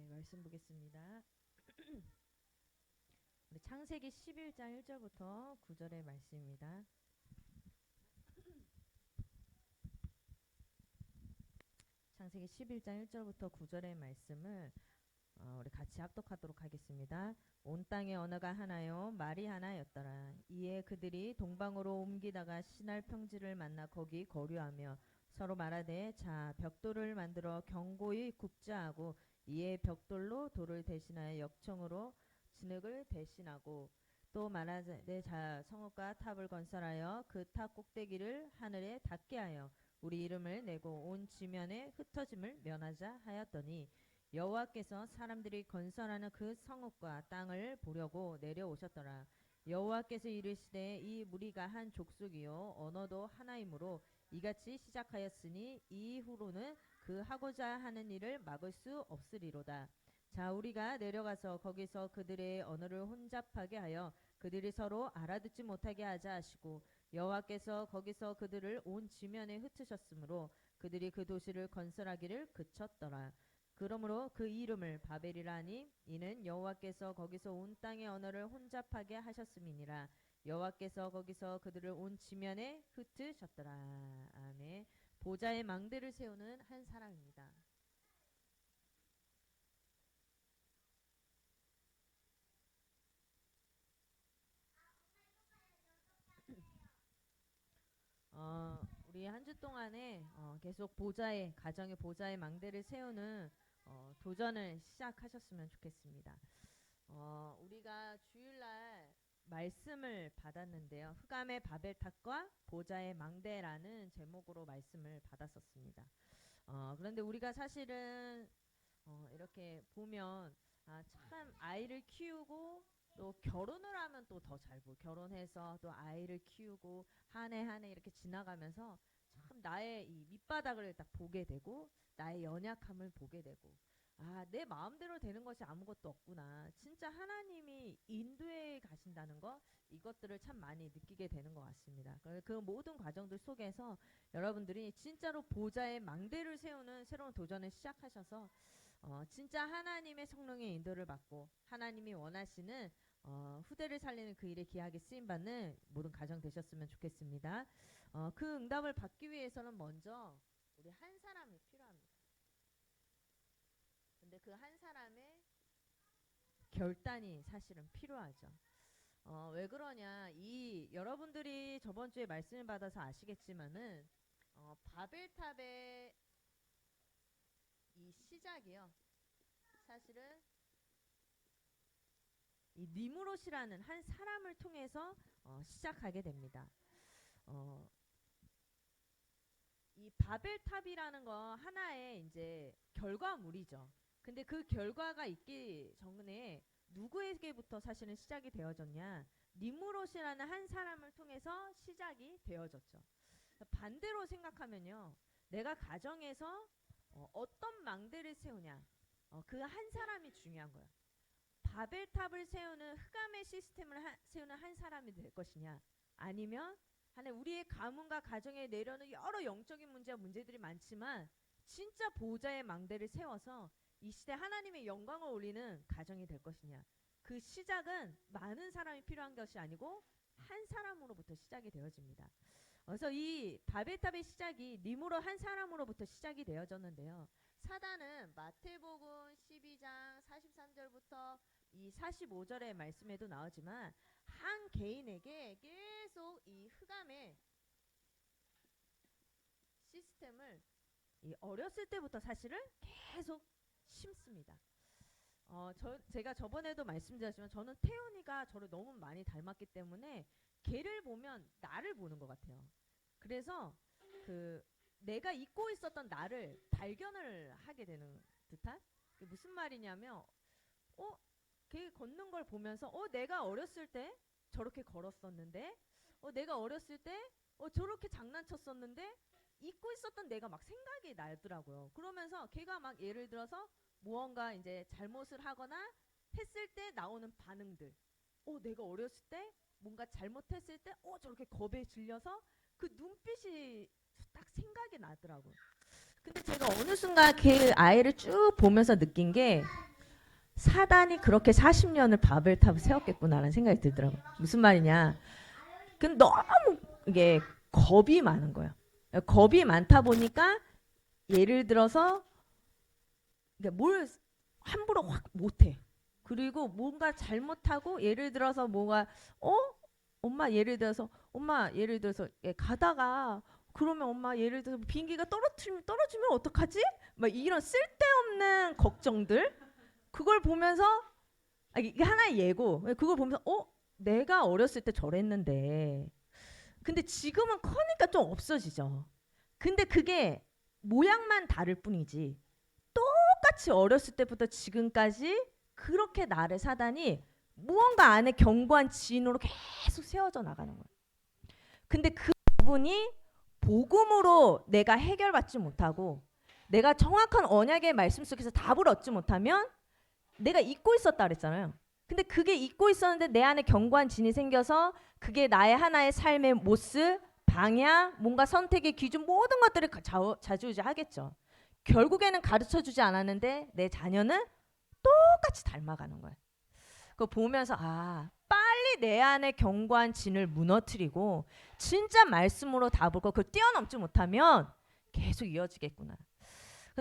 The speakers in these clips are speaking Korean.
네, 말씀 보겠습니다. 우리 창세기 11장 1절부터 9절의 말씀입니다. 창세기 11장 1절부터 9절의 말씀을 우리 같이 합독하도록 하겠습니다. 온 땅의 언어가 하나요 말이 하나였더라. 이에 그들이 동방으로 옮기다가 시날 평지를 만나 거기 거류하며 서로 말하되 자 벽돌을 만들어 견고히 굽자 하고 이에 벽돌로 돌을 대신하여 역청으로 진흙을 대신하고 또 말하되 자 성읍과 탑을 건설하여 그 탑 꼭대기를 하늘에 닿게 하여 우리 이름을 내고 온 지면에 흩어짐을 면하자 하였더니 여호와께서 사람들이 건설하는 그 성읍과 땅을 보려고 내려오셨더라. 여호와께서 이르시되 이 무리가 한 족속이요 언어도 하나이므로 이같이 시작하였으니 이후로는 그 하고자 하는 일을 막을 수 없으리로다. 자 우리가 내려가서 거기서 그들의 언어를 혼잡하게 하여 그들이 서로 알아듣지 못하게 하자 하시고 여호와께서 거기서 그들을 온 지면에 흩으셨으므로 그들이 그 도시를 건설하기를 그쳤더라. 그러므로 그 이름을 바벨이라 하니 이는 여호와께서 거기서 온 땅의 언어를 혼잡하게 하셨음이니라. 여호와께서 거기서 그들을 온 지면에 흩으셨더라. 아멘. 보좌의 망대를 세우는 한 사람입니다. 우리 한 주 동안에 계속 보좌의 가정의 보좌의 망대를 세우는 도전을 시작하셨으면 좋겠습니다. 우리가 주일날 말씀을 받았는데요. 흑암의 바벨탑과 보좌의 망대라는 제목으로 말씀을 받았었습니다. 그런데 우리가 사실은 이렇게 보면 참 아이를 키우고 또 결혼을 하면 또 더 잘 보고 결혼해서 또 아이를 키우고 한 해 한 해 이렇게 지나가면서 참 나의 이 밑바닥을 딱 보게 되고 나의 연약함을 보게 되고 내 마음대로 되는 것이 아무것도 없구나. 진짜 하나님이 인도해 가신다는 거 이것들을 참 많이 느끼게 되는 것 같습니다. 그 모든 과정들 속에서 여러분들이 진짜로 보좌의 망대를 세우는 새로운 도전을 시작하셔서 진짜 하나님의 성령의 인도를 받고 하나님이 원하시는 후대를 살리는 그 일에 귀하게 쓰임받는 모든 가정 되셨으면 좋겠습니다. 그 응답을 받기 위해서는 먼저 우리 한 사람이 필요합니다. 근데 그 한 사람의 결단이 사실은 필요하죠. 왜 그러냐? 이 여러분들이 저번 주에 말씀을 받아서 아시겠지만은 바벨탑의 이 시작이요. 사실은 이 니무롯이라는 한 사람을 통해서 시작하게 됩니다. 이 바벨탑이라는 거 하나의 이제 결과물이죠. 근데 그 결과가 있기 전에 누구에게부터 사실은 시작이 되어졌냐? 니무롯이라는 한 사람을 통해서 시작이 되어졌죠. 반대로 생각하면요. 내가 가정에서 어떤 망대를 세우냐? 그 한 사람이 중요한 거예요. 바벨탑을 세우는 흑암의 시스템을 세우는 한 사람이 될 것이냐? 아니면 우리의 가문과 가정에 내려오는 여러 영적인 문제들이 많지만 진짜 보좌의 망대를 세워서 이 시대 하나님의 영광을 올리는 가정이 될 것이냐. 그 시작은 많은 사람이 필요한 것이 아니고 한 사람으로부터 시작이 되어집니다. 그래서 이 바벨탑의 시작이 니므롯 한 사람으로부터 시작이 되어졌는데요. 사단은 마태복음 12장 43절부터 이 45절의 말씀에도 나오지만 한 개인에게 계속 이 흑암의 시스템을 이 어렸을 때부터 사실은 계속 심습니다. 제가 저번에도 말씀드렸지만 저는 태연이가 저를 너무 많이 닮았기 때문에 걔를 보면 나를 보는 것 같아요. 그래서 내가 잊고 있었던 나를 발견을 하게 되는 듯한 그게 무슨 말이냐면 걔 걷는 걸 보면서 내가 어렸을 때 저렇게 걸었었는데 내가 어렸을 때 저렇게 장난쳤었는데 잊고 있었던 내가 막 생각이 나더라고요. 그러면서 걔가 막 예를 들어서 무언가 이제 잘못을 하거나 했을 때 나오는 반응들 내가 어렸을 때 뭔가 잘못했을 때 저렇게 겁에 질려서 그 눈빛이 딱 생각이 나더라고요. 근데 제가 어느 순간 그 아이를 쭉 보면서 느낀 게 사단이 그렇게 40년을 바벨탑을 세웠겠구나라는 생각이 들더라고요. 무슨 말이냐? 그 너무 이게 겁이 많은 거예요. 겁이 많다 보니까 예를 들어서 뭘 함부로 확 못해. 그리고 뭔가 잘못하고 예를 들어서 뭐가 엄마 예를 들어서 가다가 그러면 엄마 예를 들어서 비행기가 떨어지면 어떡하지? 막 이런 쓸데없는 걱정들 그걸 보면서 이게 하나의 예고 그걸 보면서 내가 어렸을 때 저랬는데 근데 지금은 커니까 좀 없어지죠. 근데 그게 모양만 다를 뿐이지 똑같이 어렸을 때부터 지금까지 그렇게 나를 사단이 무언가 안에 견고한 지인으로 계속 세워져 나가는 거예요. 근데 그 부분이 복음으로 내가 해결받지 못하고 내가 정확한 언약의 말씀 속에서 답을 얻지 못하면 내가 잊고 있었다 그랬잖아요. 근데 그게 잊고 있었는데 내 안에 견고한 진이 생겨서 그게 나의 하나의 삶의 모습, 방향, 뭔가 선택의 기준 모든 것들을 좌지우지하겠죠. 결국에는 가르쳐주지 않았는데 내 자녀는 똑같이 닮아가는 거예요. 그거 보면서 빨리 내 안에 견고한 진을 무너뜨리고 진짜 말씀으로 답을 그걸 뛰어넘지 못하면 계속 이어지겠구나.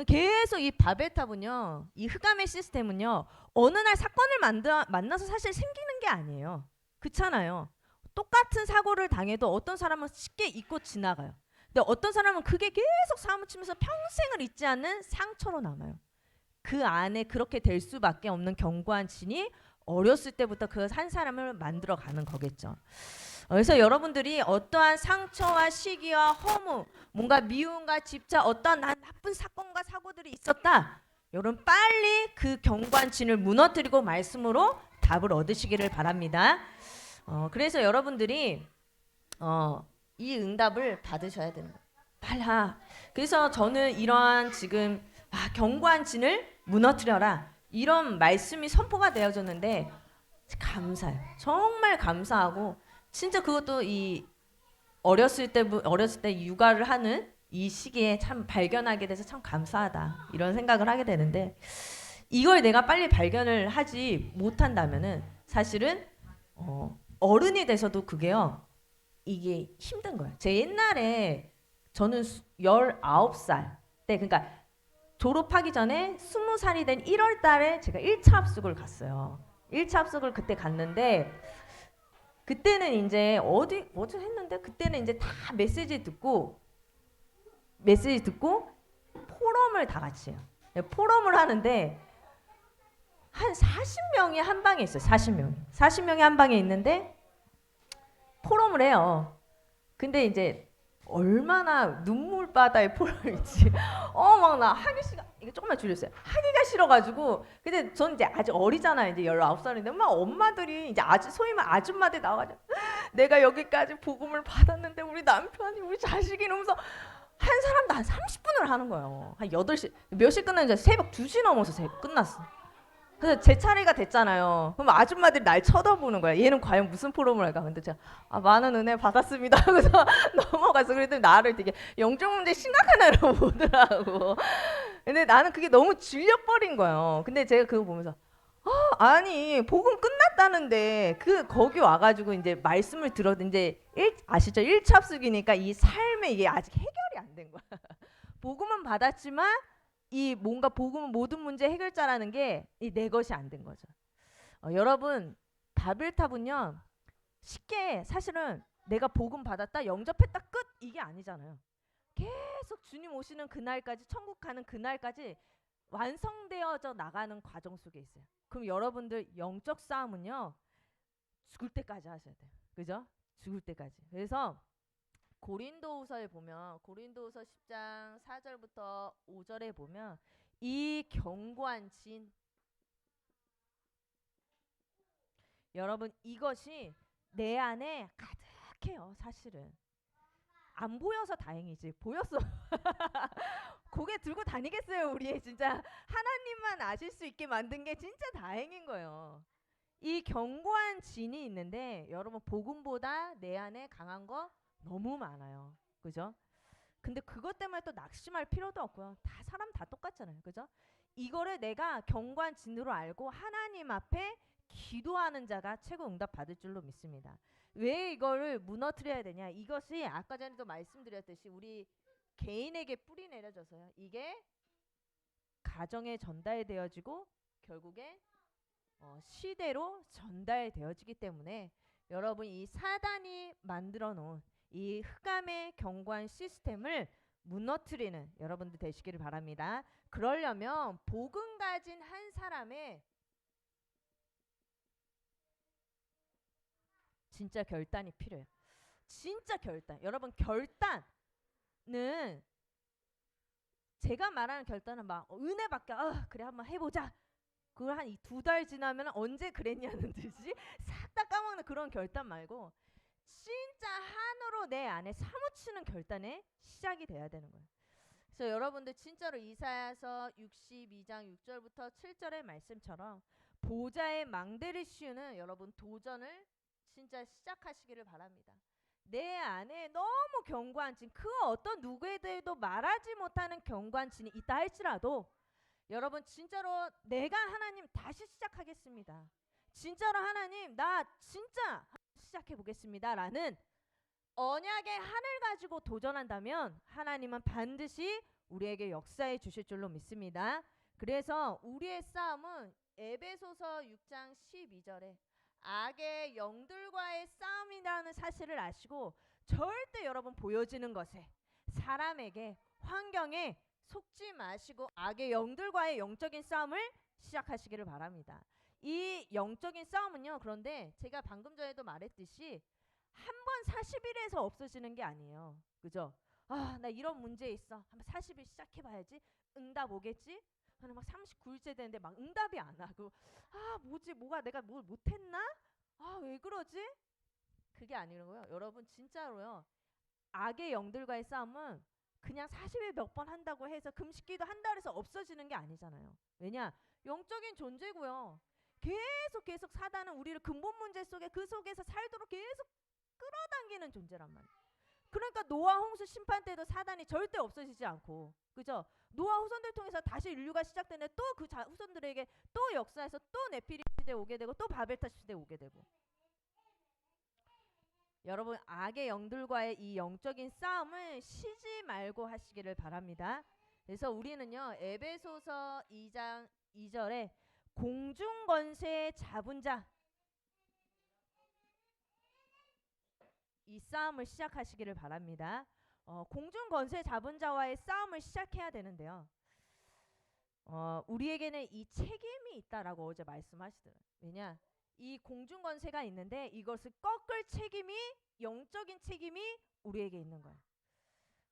계속 이 바벨탑은요, 이 흑암의 시스템은요, 어느 날 사건을 만나서 사실 생기는 게 아니에요. 그렇잖아요. 똑같은 사고를 당해도 어떤 사람은 쉽게 잊고 지나가요. 근데 어떤 사람은 그게 계속 사무치면서 평생을 잊지 않는 상처로 남아요. 그 안에 그렇게 될 수밖에 없는 견고한 진이 어렸을 때부터 그 한 사람을 만들어 가는 거겠죠. 그래서 여러분들이 어떠한 상처와 시기와 허무, 뭔가 미움과 집착, 어떠한 나쁜 사건과 사고들이 있었다. 여러분 빨리 그 견고한 진을 무너뜨리고 말씀으로 답을 얻으시기를 바랍니다. 그래서 여러분들이 이 응답을 받으셔야 되는 거예요. 빨리. 그래서 저는 이러한 지금 견고한 진을 무너뜨려라. 이런 말씀이 선포가 되어졌는데 감사해요. 정말 감사하고 진짜 그것도 이 어렸을 때 육아를 하는 이 시기에 참 발견하게 돼서 참 감사하다 이런 생각을 하게 되는데 이걸 내가 빨리 발견을 하지 못한다면은 사실은 어른이 돼서도 그게요 이게 힘든 거예요. 제 옛날에 저는 19살 때 그러니까 졸업하기 전에 20살이 된 1월 달에 제가 1차 합숙을 갔어요. 1차 합숙을 그때 갔는데 그때는 이제 어디 했는데 그때는 이제 다 메시지 듣고 포럼을 다 같이 해요. 포럼을 하는데 한 40명이 한 방에 있어요. 40명이 한 방에 있는데 포럼을 해요. 근데 이제 얼마나 눈물바다의 포럼일지 막 나 이거 조금만 줄였어요. 하기가 싫어가지고 근데 전 이제 아직 어리잖아요. 이제 19살인데 막 엄마들이 이제 소위 말 아줌마들 나와가지고 내가 여기까지 복음을 받았는데 우리 남편이 우리 자식이 이러면서 한 사람도 한 30분을 하는 거예요. 한 8시 몇 시 끝났는지 새벽 2시 넘어서 끝났어. 그래서 제 차례가 됐잖아요. 그럼 아줌마들이 날 쳐다보는 거야. 얘는 과연 무슨 포럼을 할까? 근데 제가 많은 은혜 받았습니다 하고서 넘어가서 그랬더니 나를 되게 영적 문제 심각한 애로 보더라고. 근데 나는 그게 너무 질려버린 거예요. 근데 제가 그거 보면서 아니 복음 끝났다는데 거기 와가지고 이제 말씀을 들었는데 아시죠? 1차 합숙이니까 이 삶에 이게 아직 해결이 안 된 거야. 복음은 받았지만 이 뭔가 복음은 모든 문제 해결자라는 게 이 내 것이 안 된 거죠. 여러분 바벨탑은요 쉽게 사실은 내가 복음 받았다 영접했다 끝 이게 아니잖아요. 계속 주님 오시는 그날까지 천국 가는 그날까지 완성되어져 나가는 과정 속에 있어요. 그럼 여러분들 영적 싸움은요 죽을 때까지 하셔야 돼요. 그죠? 죽을 때까지. 그래서 고린도후서에 보면 고린도후서 10장 4절부터 5절에 보면 이 견고한 진 여러분 이것이 내 안에 가득해요. 사실은 안 보여서 다행이지 보였어 고개 들고 다니겠어요. 우리 진짜 하나님만 아실 수 있게 만든 게 진짜 다행인 거예요. 이 견고한 진이 있는데 여러분 복음보다 내 안에 강한 거 너무 많아요. 그죠? 근데 그것 때문에 또 낙심할 필요도 없고요. 사람 다 똑같잖아요. 그죠? 이거를 내가 경관진으로 알고 하나님 앞에 기도하는 자가 최고 응답 받을 줄로 믿습니다. 왜 이거를 무너뜨려야 되냐? 이것이 아까 전에도 말씀드렸듯이 우리 개인에게 뿌리 내려져서요. 이게 가정에 전달되어지고 결국에 시대로 전달되어지기 때문에 여러분 이 사단이 만들어 놓은 이 흑암의 경관 시스템을 무너뜨리는 여러분들 되시기를 바랍니다. 그러려면 복음 가진 한 사람의 진짜 결단이 필요해요. 진짜 결단. 여러분 결단은 제가 말하는 결단은 막 은혜 받게 그래 한번 해보자. 그걸 한 2달 지나면 언제 그랬냐는 듯이 싹 다 까먹는 그런 결단 말고 진짜 한으로 내 안에 사무치는 결단의 시작이 돼야 되는 거예요. 그래서 여러분들 진짜로 이사야서 62장 6절부터 7절의 말씀처럼 보좌의 망대를 씌우는 여러분 도전을 진짜 시작하시기를 바랍니다. 내 안에 너무 견고한 진, 그 어떤 누구에게도 말하지 못하는 견고한 진이 있다 할지라도 여러분 진짜로 내가 하나님 다시 시작하겠습니다. 진짜로 하나님 나 진짜 시작해 보겠습니다 라는 언약의 한을 가지고 도전한다면 하나님은 반드시 우리에게 역사해 주실 줄로 믿습니다. 그래서 우리의 싸움은 에베소서 6장 12절에 악의 영들과의 싸움이라는 사실을 아시고 절대 여러분 보여지는 것에 사람에게 환경에 속지 마시고 악의 영들과의 영적인 싸움을 시작하시기를 바랍니다. 이 영적인 싸움은요. 그런데 제가 방금 전에도 말했듯이 한 번 40일에서 없어지는 게 아니에요. 그죠? 나 이런 문제 있어. 한번 40일 시작해봐야지. 응답 오겠지? 저는 막 39일째 되는데 막 응답이 안 하고 뭐지? 뭐가 내가 뭘 못했나? 왜 그러지? 그게 아니고요. 여러분 진짜로요. 악의 영들과의 싸움은 그냥 40일 몇 번 한다고 해서 금식기도 한다 해서 없어지는 게 아니잖아요. 왜냐? 영적인 존재고요. 계속 사단은 우리를 근본 문제 속에 그 속에서 살도록 계속 끌어당기는 존재란 말이에요. 그러니까 노아 홍수 심판 때도 사단이 절대 없어지지 않고 그죠? 노아 후손들 통해서 다시 인류가 시작되는데 또 그 후손들에게 또 역사에서 또 네피림 시대 오게 되고 또 바벨탑 시대 오게 되고 여러분 악의 영들과의 이 영적인 싸움을 쉬지 말고 하시기를 바랍니다. 그래서 우리는요 에베소서 2장 2절에 공중 권세 잡은 자 이 싸움을 시작하시기를 바랍니다. 공중 권세 잡은 자와의 싸움을 시작해야 되는데요. 우리에게는 이 책임이 있다라고 어제 말씀하시더라고요. 왜냐? 이 공중 권세가 있는데 이것을 꺾을 책임이 영적인 책임이 우리에게 있는 거예요.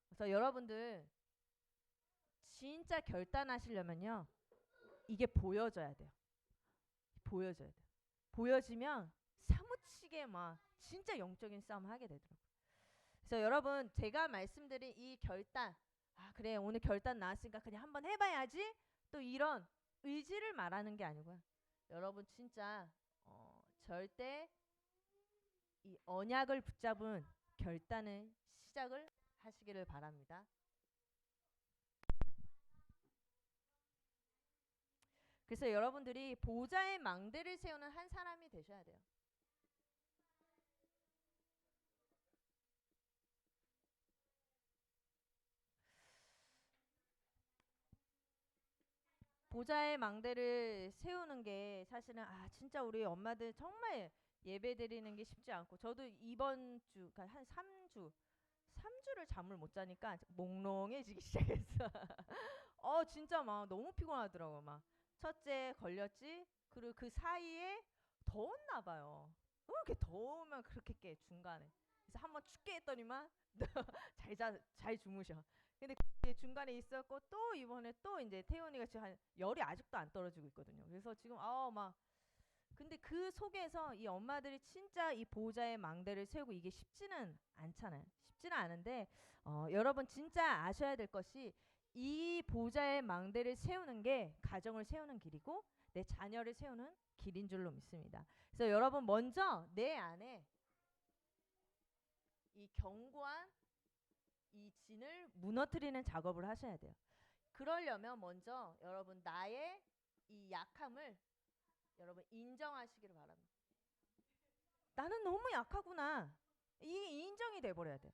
그래서 여러분들 진짜 결단하시려면요. 이게 보여져야 돼요. 보여져야 돼요. 보여지면 사무치게 막 진짜 영적인 싸움 하게 되더라고요. 그래서 여러분 제가 말씀드린 이 결단 그래 오늘 결단 나왔으니까 그냥 한번 해봐야지 또 이런 의지를 말하는 게 아니고요. 여러분 진짜 절대 이 언약을 붙잡은 결단을 시작을 하시기를 바랍니다. 그래서 여러분들이 보좌의 망대를 세우는 한 사람이 되셔야 돼요. 보좌의 망대를 세우는 게 사실은 진짜 우리 엄마들 정말 예배 드리는 게 쉽지 않고 저도 이번 주 그러니까 한 3주를 잠을 못 자니까 몽롱해지기 시작했어. 진짜 막 너무 피곤하더라고. 막 첫째 걸렸지. 그리고 그 사이에 더웠나 봐요. 왜 이렇게 더우면 그렇게 깨 중간에. 그래서 한번 춥게 했더니만 잘 주무셔. 근데 중간에 있었고 또 이번에 또 이제 태훈이가 지금 한 열이 아직도 안 떨어지고 있거든요. 그래서 지금 막 근데 그 속에서 이 엄마들이 진짜 이 보호자의 망대를 세우고 이게 쉽지는 않잖아요. 쉽지는 않은데 여러분 진짜 아셔야 될 것이 이 보호자의 망대를 세우는 게 가정을 세우는 길이고 내 자녀를 세우는 길인 줄로 믿습니다. 그래서 여러분 먼저 내 안에 이 견고한 이 진을 무너뜨리는 작업을 하셔야 돼요. 그러려면 먼저 여러분 나의 이 약함을 여러분 인정하시기를 바랍니다. 나는 너무 약하구나. 이게 인정이 돼버려야 돼요.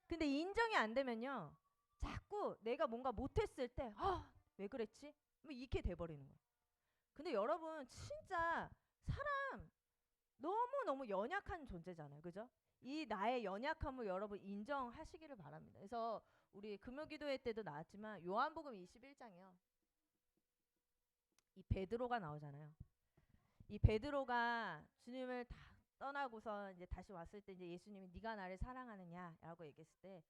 근데 인정이 안 되면요. 자꾸 내가 뭔가 못했을 때, 왜 그랬지? 뭐 이렇게 돼버리는 거예요. 근데 여러분 진짜 사람 너무너무 연약한 존재잖아요. 그죠? 이 나의 연약함을 여러분 인정하시기를 바랍니다. 그래서 우리 금요기도회 때도 나왔지만 요한복음 21장이요. 이 베드로가 나오잖아요. 이 베드로가 주님을 다 떠나고서 이제 다시 왔을 때 이제 예수님이 네가 나를 사랑하느냐라고 얘기했을 때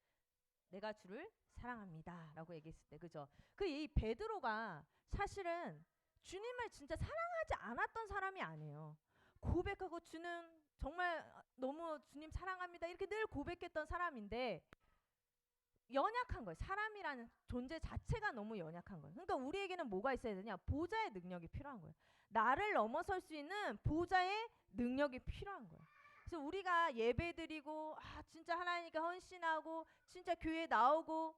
내가 주를 사랑합니다라고 얘기했을 때 그죠? 그 이 베드로가 사실은 주님을 진짜 사랑하지 않았던 사람이 아니에요. 고백하고 주는 정말 너무 주님 사랑합니다 이렇게 늘 고백했던 사람인데 연약한 거예요. 사람이라는 존재 자체가 너무 연약한 거예요. 그러니까 우리에게는 뭐가 있어야 되냐? 보좌의 능력이 필요한 거예요. 나를 넘어설 수 있는 보좌의 능력이 필요한 거예요. 그래서 우리가 예배드리고 진짜 하나님께 헌신하고 진짜 교회 나오고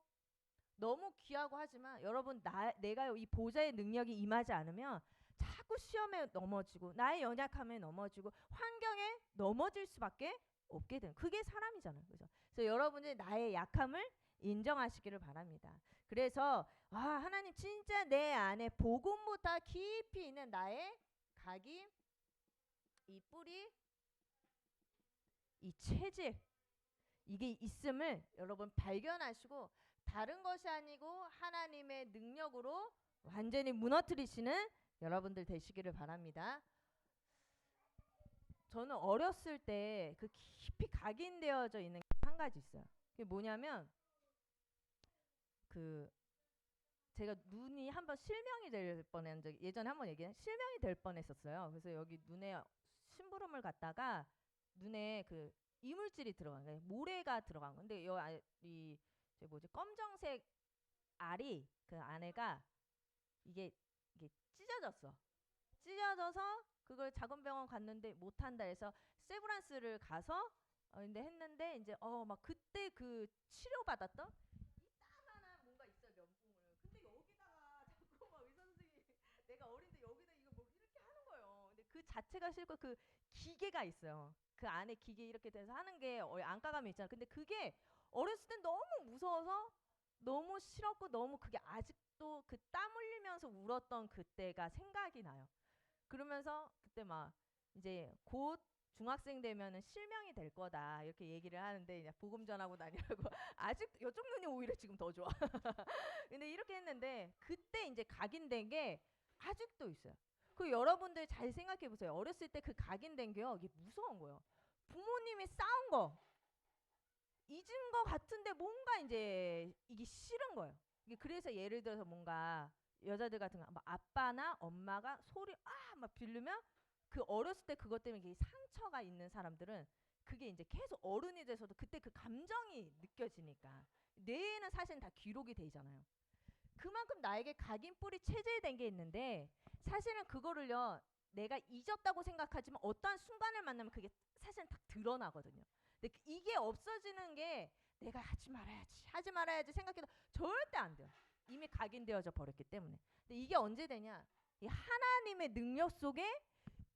너무 귀하고 하지만 여러분 내가 이 보좌의 능력이 임하지 않으면 자꾸 시험에 넘어지고 나의 연약함에 넘어지고 환경에 넘어질 수밖에 없게 되는 그게 사람이잖아요. 그죠? 그래서 여러분이 나의 약함을 인정하시기를 바랍니다. 그래서 하나님 진짜 내 안에 복음보다 깊이 있는 나의 각이 이 뿌리 이 체질 이게 있음을 여러분 발견하시고 다른 것이 아니고 하나님의 능력으로 완전히 무너뜨리시는 여러분들 되시기를 바랍니다. 저는 어렸을 때 그 깊이 각인되어져 있는 게 한 가지 있어요. 그게 뭐냐면 그 제가 눈이 한번 실명이 될 뻔한 적이 예전에 한번 실명이 될 뻔했었어요. 그래서 여기 눈에 심부름을 갔다가 눈에 그 이물질이 들어간 거예요. 모래가 들어간 건데 이 뭐지 검정색 알이 그 안에가 이게 찢어졌어. 찢어져서 그걸 작은 병원 갔는데 못한다 해서 세브란스를 가서 근데 했는데 이제 막 그때 그 치료받았던 이따만한 뭔가 있어요 면봉을. 근데 여기다가 자꾸 막 의사 선생님이 내가 어린데 여기다 이거 뭐 이렇게 하는 거예요. 근데 그 자체가 싫고 그 기계가 있어요. 그 안에 기계 이렇게 돼서 하는 게 안과감이 있잖아. 근데 그게 어렸을 땐 너무 무서워서 너무 싫었고 너무 그게 아직도 그 땀 흘리면서 울었던 그때가 생각이 나요. 그러면서 그때 막 이제 곧 중학생 되면은 실명이 될 거다 이렇게 얘기를 하는데 이제 복음 전하고 다니라고 아직 이쪽 눈이 오히려 지금 더 좋아. 근데 이렇게 했는데 그때 이제 각인된 게 아직도 있어요. 그 여러분들 잘 생각해 보세요. 어렸을 때 그 각인된 게요. 이게 무서운 거예요. 부모님이 싸운 거 잊은 거 같은데 뭔가 이제 이게 싫은 거예요. 이게 그래서 예를 들어서 뭔가 여자들 같은 거 아빠나 엄마가 소리 막 비르면 그 어렸을 때 그것 때문에 상처가 있는 사람들은 그게 이제 계속 어른이 돼서도 그때 그 감정이 느껴지니까 뇌에는 사실 다 기록이 되잖아요. 그만큼 나에게 각인 뿌리 체질된 게 있는데 사실은 그거를요 내가 잊었다고 생각하지만 어떠한 순간을 만나면 그게 사실은 딱 드러나거든요. 근데 이게 없어지는 게 내가 하지 말아야지 생각해도 절대 안 돼요. 이미 각인되어져 버렸기 때문에. 근데 이게 언제 되냐? 이 하나님의 능력 속에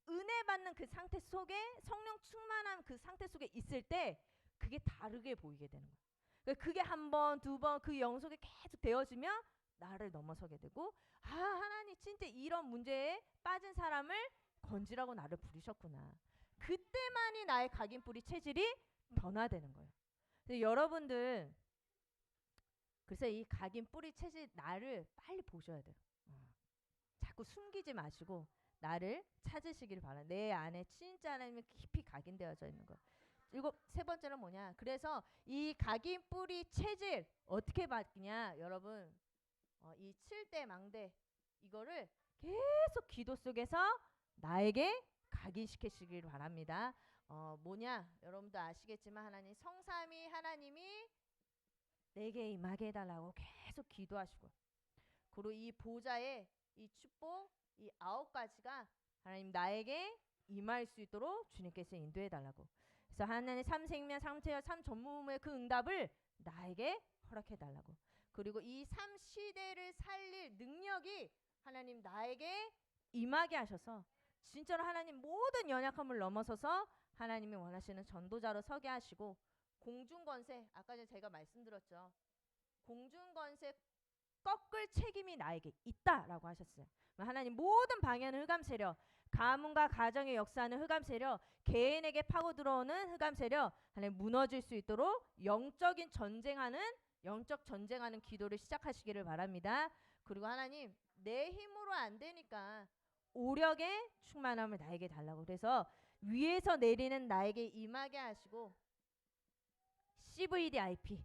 은혜 받는 그 상태 속에 성령 충만한 그 상태 속에 있을 때 그게 다르게 보이게 되는 거예요. 그러니까 그게 한 번, 두 번 그 영속에 계속 되어지면 나를 넘어서게 되고 하나님 진짜 이런 문제에 빠진 사람을 건지라고 나를 부르셨구나. 그때만이 나의 각인 뿌리 체질이 변화되는 거예요. 여러분들 그래서 이 각인 뿌리 체질 나를 빨리 보셔야 돼요. 자꾸 숨기지 마시고 나를 찾으시길 바라. 내 안에 진짜 하나님이 깊이 각인되어져 있는 거. 세 번째는 뭐냐? 그래서 이 각인 뿌리 체질 어떻게 바뀌냐? 여러분 이 7대 망대 이거를 계속 기도 속에서 나에게 각인시키시길 바랍니다. 뭐냐? 여러분도 아시겠지만 하나님 성삼위 하나님이 내게 임하게 해달라고 계속 기도하시고 그리고 이 보좌의 이 축복 이 9가지가 하나님 나에게 임할 수 있도록 주님께서 인도해 달라고. 그래서 하나님 삼생명 삼체와 삼전무의 그 응답을 나에게 허락해 달라고. 그리고 이 삶 시대를 살릴 능력이 하나님 나에게 임하게 하셔서 진짜로 하나님 모든 연약함을 넘어서서 하나님이 원하시는 전도자로 서게 하시고 공중권세 아까 전에 제가 말씀드렸죠. 공중권세 꺾을 책임이 나에게 있다라고 하셨어요. 하나님 모든 방해하는 흑암 세력, 가문과 가정의 역사하는 흑암 세력, 개인에게 파고 들어오는 흑암 세력 하나님 무너질 수 있도록 영적 전쟁하는 기도를 시작하시기를 바랍니다. 그리고 하나님 내 힘으로 안 되니까 오력의 충만함을 나에게 달라고 그래서 위에서 내리는 나에게 임하게 하시고 CVDIP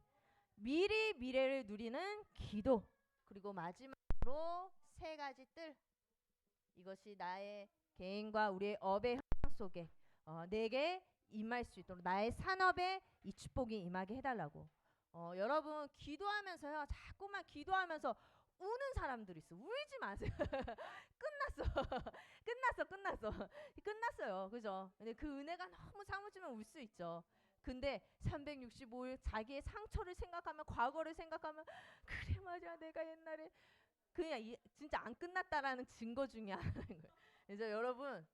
미리 미래를 누리는 기도 그리고 마지막으로 세 가지 뜰 이것이 나의 개인과 우리의 업의 현장 속에 내게 임할 수 있도록 나의 산업에 이 축복이 임하게 해달라고 여러분 기도하면서요 자꾸만 기도하면서 우는 사람들이 있어. 울지 마세요. 끝났어요. 그죠? 근데 그 은혜가 너무 사무치면 울 수 있죠. 근데 365일 자기의 상처를 생각하면 과거를 생각하면 그래 맞아 내가 옛날에 그냥 진짜 안 끝났다라는 증거 중에 하나인 거예요. 그래서 여러분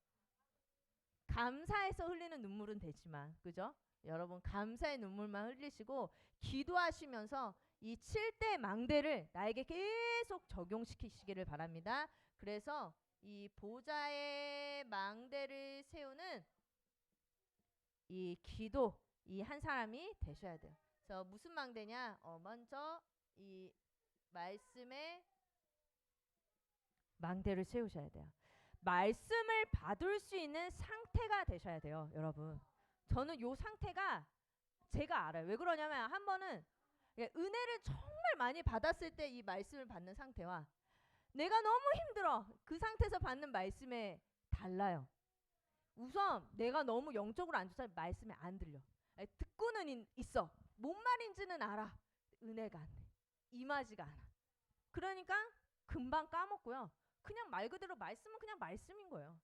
감사해서 흘리는 눈물은 되지만 그죠? 여러분 감사의 눈물만 흘리시고 기도하시면서 이 7대 망대를 나에게 계속 적용시키시기를 바랍니다. 그래서 이 보좌의 망대를 세우는 이 기도 이 한 사람이 되셔야 돼요. 그래서 무슨 망대냐? 먼저 이 말씀의 망대를 세우셔야 돼요. 말씀을 받을 수 있는 상태가 되셔야 돼요, 여러분. 저는 요 상태가 제가 알아요. 왜 그러냐면 한 번은 은혜를 정말 많이 받았을 때 이 말씀을 받는 상태와 내가 너무 힘들어 그 상태에서 받는 말씀에 달라요. 우선 내가 너무 영적으로 안 좋다 말씀이 안 들려. 듣고는 있어. 뭔 말인지는 알아. 은혜가 안 돼. 임하지가 않아. 그러니까 금방 까먹고요. 그냥 말 그대로 말씀은 그냥 말씀인 거예요.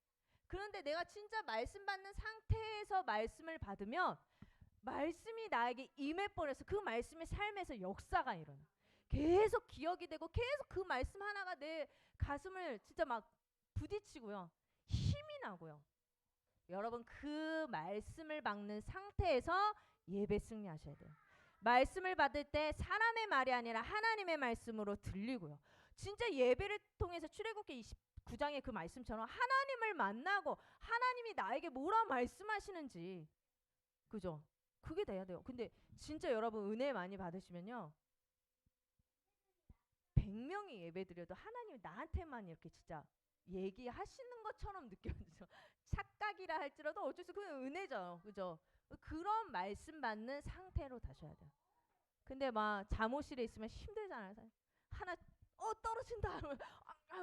그런데 내가 진짜 말씀 받는 상태에서 말씀을 받으면 말씀이 나에게 임해버려서 그 말씀의 삶에서 역사가 일어나. 계속 기억이 되고 계속 그 말씀 하나가 내 가슴을 진짜 막 부딪히고요. 힘이 나고요. 여러분 그 말씀을 받는 상태에서 예배 승리하셔야 돼요. 말씀을 받을 때 사람의 말이 아니라 하나님의 말씀으로 들리고요. 진짜 예배를 통해서 출애굽기 29장의 그 말씀처럼 하나님을 만나고 하나님이 나에게 뭐라 말씀하시는지 그죠? 그게 돼야 돼요. 근데 진짜 여러분 은혜 많이 받으시면요 100명이 예배드려도 하나님이 나한테만 이렇게 진짜 얘기하시는 것처럼 느껴지죠. 착각이라 할지라도 어쩔 수 없고 은혜죠. 그죠? 그런 말씀 받는 상태로 다셔야 돼요. 근데 막 잠옷실에 있으면 힘들잖아요. 하나 떨어진다 이러면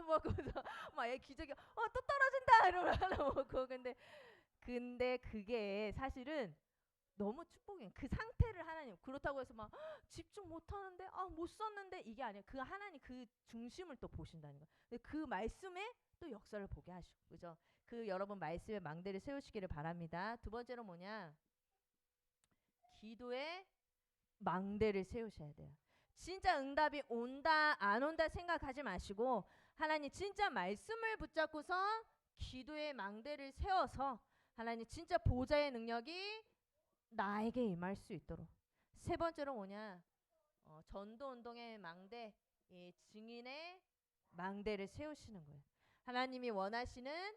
막 그래서 막얘 기저귀 또 떨어진다 이러면 하나 먹고 근데 그게 사실은 너무 축복이에요. 그 상태를 하나님 그렇다고 해서 막 집중 못하는데 못 썼는데 이게 아니에요. 그 하나님 그 중심을 또 보신다는 거. 그 말씀에 또 역사를 보게 하시고 그죠? 그 여러분 말씀의 망대를 세우시기를 바랍니다. 두 번째로 뭐냐? 기도의 망대를 세우셔야 돼요. 진짜 응답이 온다 안 온다 생각하지 마시고 하나님 진짜 말씀을 붙잡고서 기도의 망대를 세워서 하나님 진짜 보좌의 능력이 나에게 임할 수 있도록. 세 번째로 뭐냐? 전도운동의 망대, 이 증인의 망대를 세우시는 거예요. 하나님이 원하시는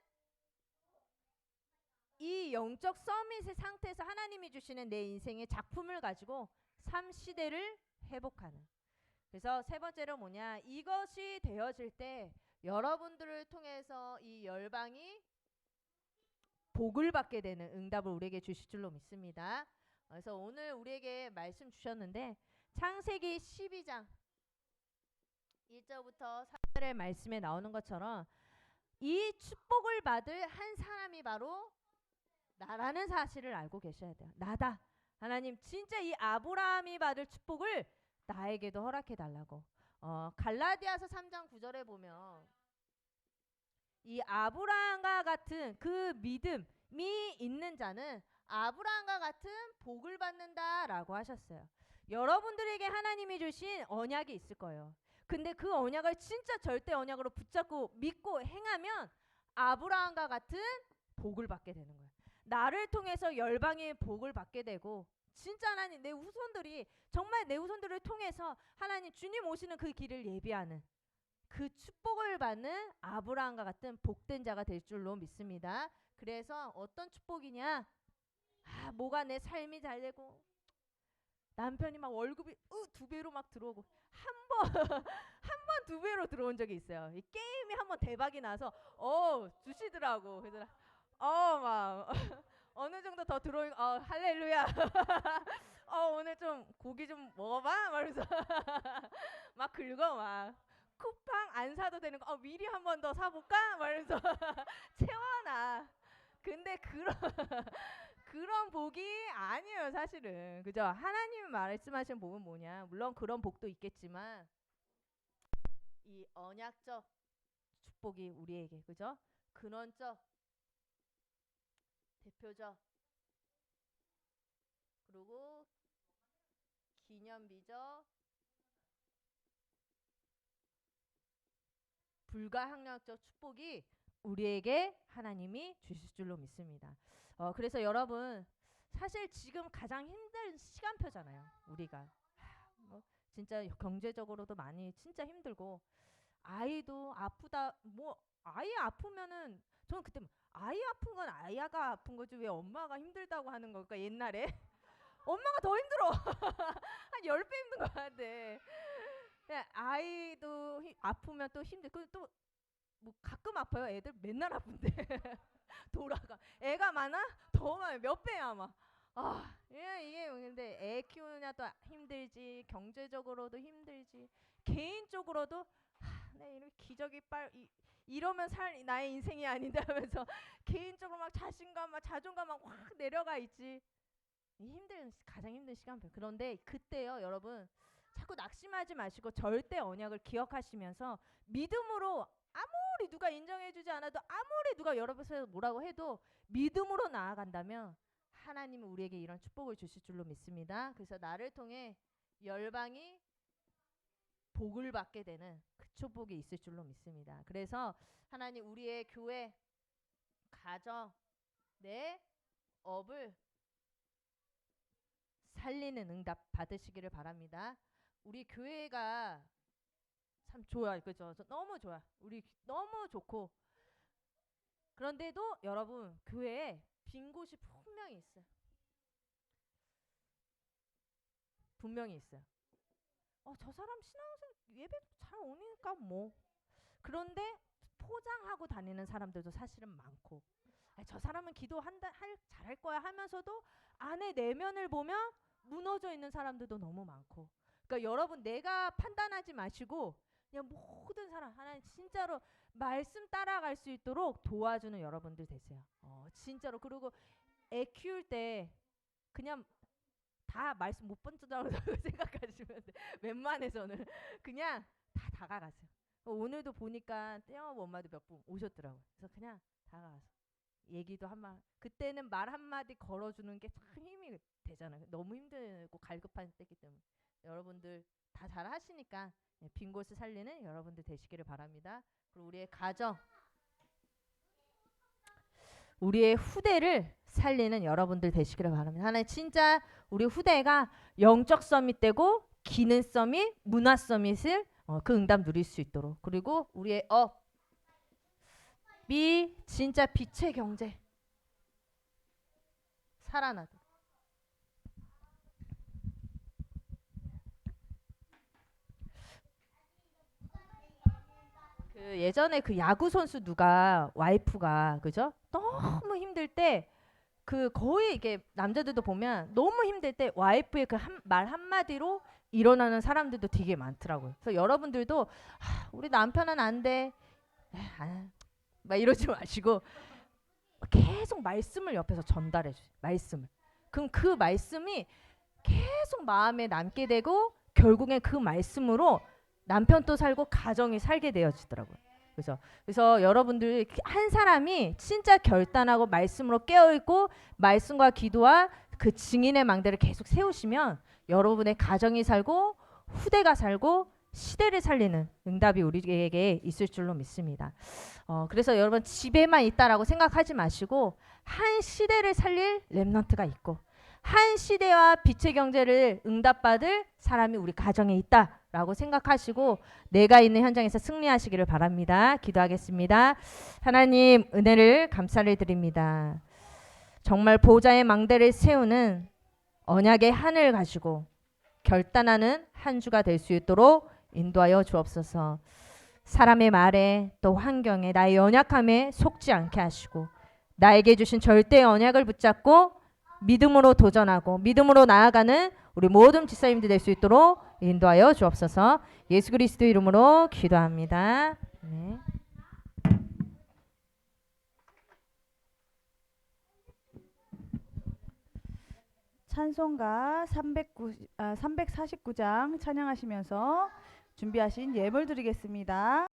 이 영적 서밋의 상태에서 하나님이 주시는 내 인생의 작품을 가지고 삶 시대를 회복하는. 그래서 세 번째로 뭐냐? 이것이 되어질 때 여러분들을 통해서 이 열방이 복을 받게 되는 응답을 우리에게 주실 줄로 믿습니다. 그래서 오늘 우리에게 말씀 주셨는데 창세기 12장 1절부터 4절의 말씀에 나오는 것처럼 이 축복을 받을 한 사람이 바로 나라는 사실을 알고 계셔야 돼요. 나다. 하나님 진짜 이 아브라함이 받을 축복을 나에게도 허락해 달라고. 갈라디아서 3장 9절에 보면 이 아브라함과 같은 그 믿음이 있는 자는 아브라함과 같은 복을 받는다라고 하셨어요. 여러분들에게 하나님이 주신 언약이 있을 거예요. 근데 그 언약을 진짜 절대 언약으로 붙잡고 믿고 행하면 아브라함과 같은 복을 받게 되는 거예요. 나를 통해서 열방의 복을 받게 되고 진짜 하나님 내 후손들이 정말 내 후손들을 통해서 하나님 주님 오시는 그 길을 예비하는 그 축복을 받는 아브라함과 같은 복된 자가 될 줄로 믿습니다. 그래서 어떤 축복이냐? 뭐가 내 삶이 잘 되고 남편이 막 월급이 2배로 막 들어오고 한 번 두 배로 들어온 적이 있어요. 이 게임이 한번 대박이 나서 주시더라고. 그래서 막 어느 정도 더 들어오고 할렐루야. 오늘 좀 고기 좀 먹어봐. 말면서 막 긁어 막 쿠팡 안 사도 되는 거 미리 한 번 더 사볼까? 말면서 채워놔. 근데 그런 복이 아니에요, 사실은. 그죠? 하나님이 말씀하신 복은 뭐냐? 물론 그런 복도 있겠지만 이 언약적 축복이 우리에게, 그죠? 근원적, 대표적, 그리고 기념비적, 불가항력적 축복이 우리에게 하나님이 주실 줄로 믿습니다. 그래서 여러분 사실 지금 가장 힘든 시간표잖아요. 우리가 진짜 경제적으로도 많이 진짜 힘들고 아이도 아프다 아이 아프면은 저는 그때 아이 아픈 건 아이가 아픈 거지 왜 엄마가 힘들다고 하는 걸까 옛날에 엄마가 더 힘들어 한 10배 힘든 거 같아. 아이도 아프면 또 힘들고 또 뭐 가끔 아파요. 애들 맨날 아픈데 돌아가 애가 많아? 더 많아 몇 배야 막. 이게 근데 애 키우냐도 힘들지 경제적으로도 힘들지 개인적으로도 내 이런 기저귀 이러면 살 나의 인생이 아닌데 하면서 개인적으로 막 자신감 막 자존감 막 확 내려가 있지. 가장 힘든 시간표. 그런데 그때요 여러분 자꾸 낙심하지 마시고 절대 언약을 기억하시면서 믿음으로 아무리 누가 인정해주지 않아도 아무리 누가 여러분에서 뭐라고 해도 믿음으로 나아간다면 하나님은 우리에게 이런 축복을 주실 줄로 믿습니다. 그래서 나를 통해 열방이 복을 받게 되는 그 축복이 있을 줄로 믿습니다. 그래서 하나님 우리의 교회, 가정, 내 업을 살리는 응답 받으시기를 바랍니다. 우리 교회가 참 좋아요. 그죠? 너무 좋아. 우리 너무 좋고 그런데도 여러분 교회에 빈 곳이 분명히 있어요. 분명히 있어요. 저 사람 신앙생 예배 잘 오니까 뭐. 그런데 포장하고 다니는 사람들도 사실은 많고 저 사람은 잘할 거야 하면서도 안에 내면을 보면 무너져 있는 사람들도 너무 많고 그러니까 여러분 내가 판단하지 마시고 그냥 모든 사람 하나님 진짜로 말씀 따라갈 수 있도록 도와주는 여러분들 되세요. 진짜로. 그리고 애 키울 때 그냥 다 말씀 못 본다고 생각하시면 돼. 웬만해서는 그냥 다 다가가세요. 오늘도 보니까 떼어업 엄마도 몇 분 오셨더라고요. 그래서 그냥 다가가서 얘기도 한마 그때는 말 한마디 걸어주는 게 참 힘이 되잖아요. 너무 힘들고 갈급한 때이기 때문에 여러분들 다 잘 하시니까 빈 곳을 살리는 여러분들 되시기를 바랍니다. 그리고 우리의 가정 우리의 후대를 살리는 여러분들 되시기를 바랍니다. 하나님 진짜 우리 후대가 영적 서밋 되고 기능 서밋, 문화 서밋을 그 응답 누릴 수 있도록 그리고 우리의 업이 진짜 빛의 경제 살아나도록 예전에 그 야구 선수 누가 와이프가 그죠? 너무 힘들 때 거의 이게 남자들도 보면 너무 힘들 때 와이프의 말 한마디로 일어나는 사람들도 되게 많더라고요. 그래서 여러분들도 우리 남편은 안 돼. 막 이러지 마시고 계속 말씀을 옆에서 전달해 주세요. 말씀을. 그럼 그 말씀이 계속 마음에 남게 되고 결국엔 그 말씀으로 남편도 살고 가정이 살게 되어지더라고요. 그래서 여러분들 한 사람이 진짜 결단하고 말씀으로 깨어있고 말씀과 기도와 그 증인의 망대를 계속 세우시면 여러분의 가정이 살고 후대가 살고 시대를 살리는 응답이 우리에게 있을 줄로 믿습니다. 그래서 여러분 집에만 있다라고 생각하지 마시고 한 시대를 살릴 렘넌트가 있고 한 시대와 빛의 경제를 응답받을 사람이 우리 가정에 있다라고 생각하시고 내가 있는 현장에서 승리하시기를 바랍니다. 기도하겠습니다. 하나님 은혜를 감사를 드립니다. 정말 보좌의 망대를 세우는 언약의 한을 가지고 결단하는 한 주가 될 수 있도록 인도하여 주옵소서. 사람의 말에 또 환경에 나의 연약함에 속지 않게 하시고 나에게 주신 절대의 언약을 붙잡고 믿음으로 도전하고 믿음으로 나아가는 우리 모든 집사님들 될 수 있도록 인도하여 주옵소서. 예수 그리스도 이름으로 기도합니다. 네. 찬송가 349장 찬양하시면서 준비하신 예물 드리겠습니다.